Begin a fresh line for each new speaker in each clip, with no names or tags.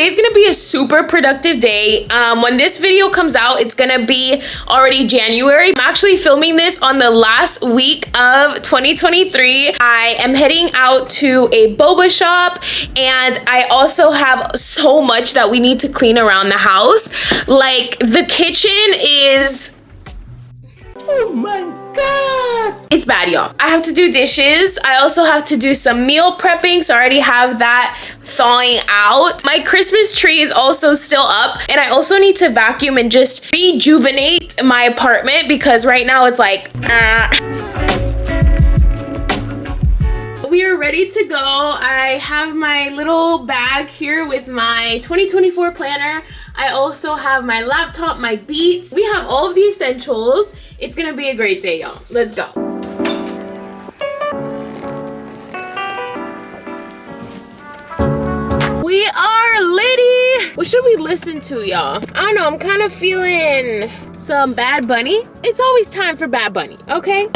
today's gonna be a super productive day. When this video comes out, it's gonna be already January. I'm actually filming this on the last week of 2023. I am heading out to a boba shop, and I also have so much that we need to clean around the house. Like, the kitchen is... oh my god, it's bad, y'all. I have to do dishes. I also have to do some meal prepping, so I already have that thawing out. My Christmas tree is also still up, and I also need to vacuum and just rejuvenate my apartment because right now it's like We are ready to go. I have my little bag here with my 2024 planner. I also have my laptop, my Beats. We have all of the essentials. It's gonna be a great day, y'all. Let's go. We are litty. What should we listen to, y'all? I don't know, I'm kind of feeling some Bad Bunny. It's always time for Bad Bunny, okay?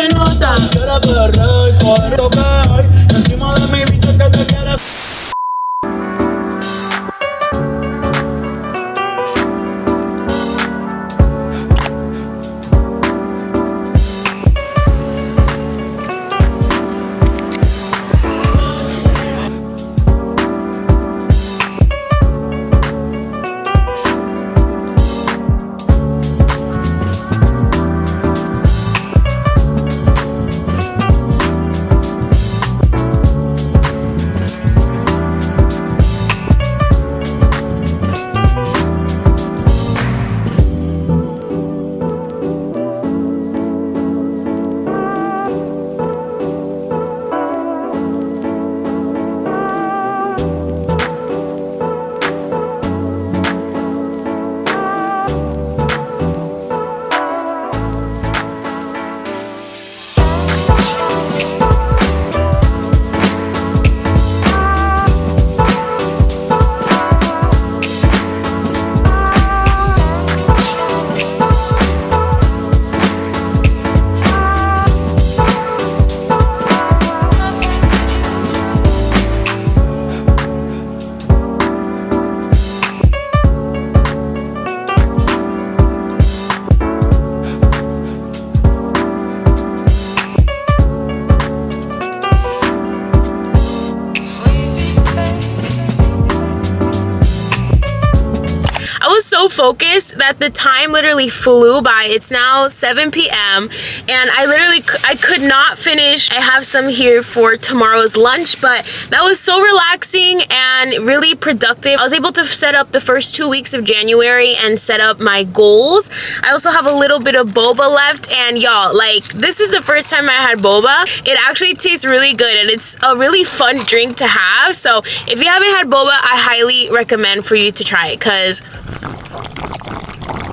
So focused that the time literally flew by. It's now 7 p.m. and I could not finish. I have some here for tomorrow's lunch, but that was so relaxing and really productive. I was able to set up the first 2 weeks of January and set up my goals. I also have a little bit of boba left, and y'all, like, this is the first time I had boba. It actually tastes really good and it's a really fun drink to have. So if you haven't had boba, I highly recommend for you to try it because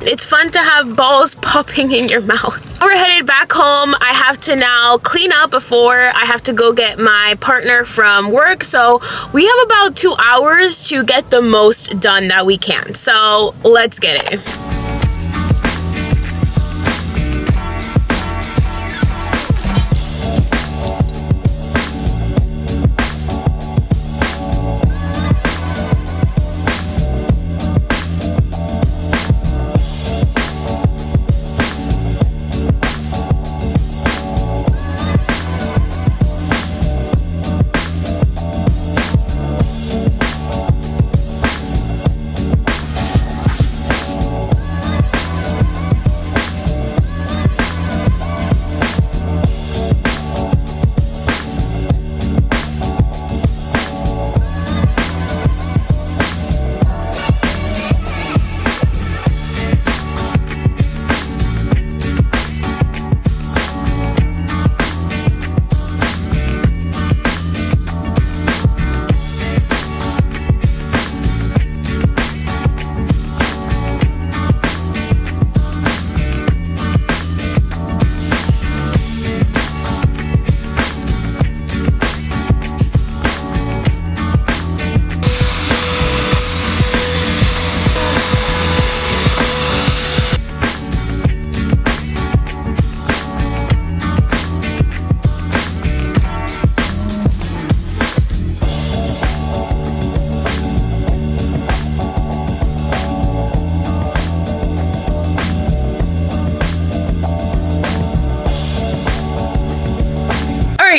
it's fun to have balls popping in your mouth. We're headed back home. I have to now clean up before I have to go get my partner from work. So we have about 2 hours to get the most done that we can. So let's get it.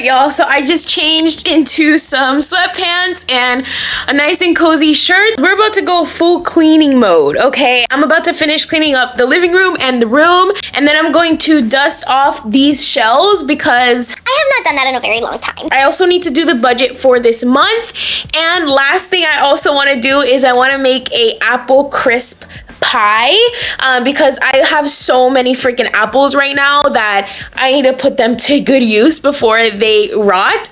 y'all, so I just changed into some sweatpants and a nice and cozy shirt. We're about to go full cleaning mode, okay? I'm about to finish cleaning up the living room and the room, and then I'm going to dust off these shelves because
I have not done that in a very long time.
I also need to do the budget for this month. And last thing I also want to do is I want to make a apple crisp pie because I have so many freaking apples right now that I need to put them to good use before they rot.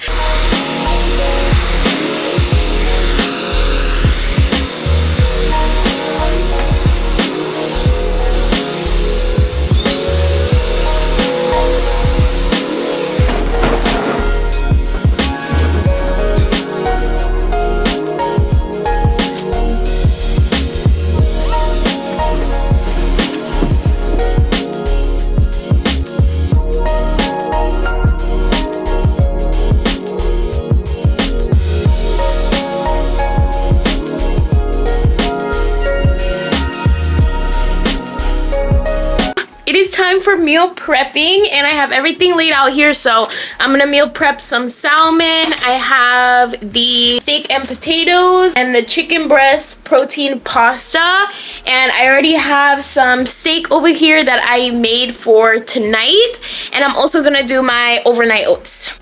It is time for meal prepping, and I have everything laid out here. So I'm gonna meal prep some salmon. I have the steak and potatoes and the chicken breast protein pasta, and I already have some steak over here that I made for tonight, and I'm also gonna do my overnight oats.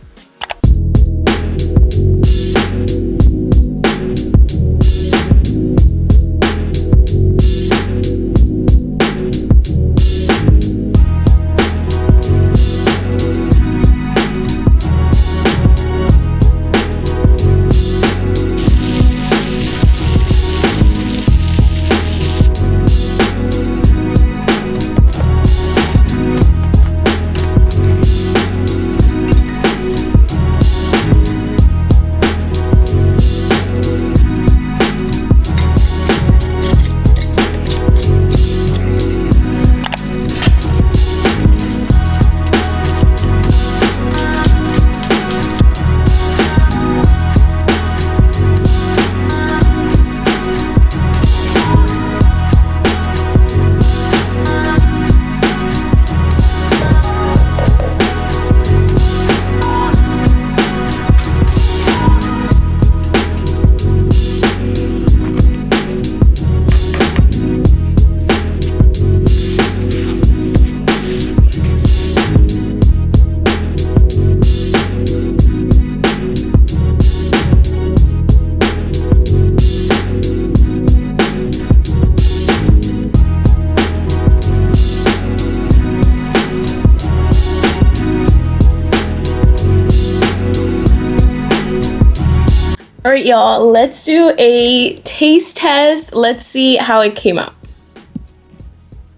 All right, y'all, let's do a taste test. Let's see how it came out.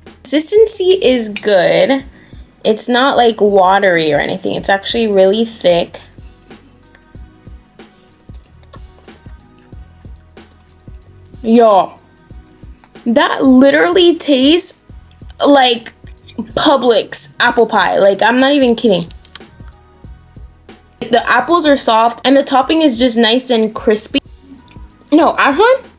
Consistency is good. It's not like watery or anything. It's actually really thick. Y'all, that literally tastes like Publix apple pie. Like, I'm not even kidding. The apples are soft and the topping is just nice and crispy. No, actually,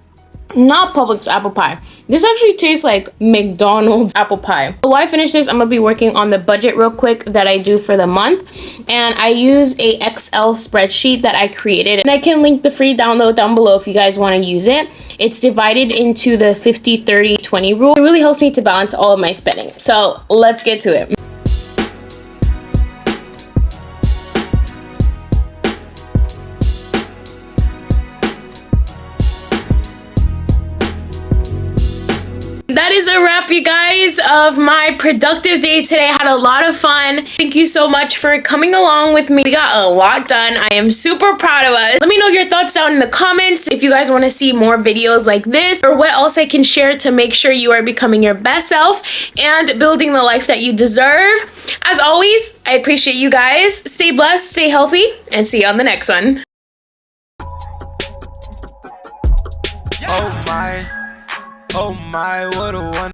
not Publix apple pie. This actually tastes like McDonald's apple pie. So while I finish this, I'm gonna be working on the budget real quick that I do for the month. And I use a Excel spreadsheet that I created. And I can link the free download down below if you guys wanna use it. It's divided into the 50-30-20 rule. It really helps me to balance all of my spending. So let's get to it. That is a wrap, you guys, of my productive day today. I had a lot of fun. Thank you so much for coming along with me. We got a lot done. I am super proud of us. Let me know your thoughts down in the comments if you guys want to see more videos like this or what else I can share to make sure you are becoming your best self and building the life that you deserve. As always, I appreciate you guys. Stay blessed, stay healthy, and see you on the next one.
Oh my, what a one.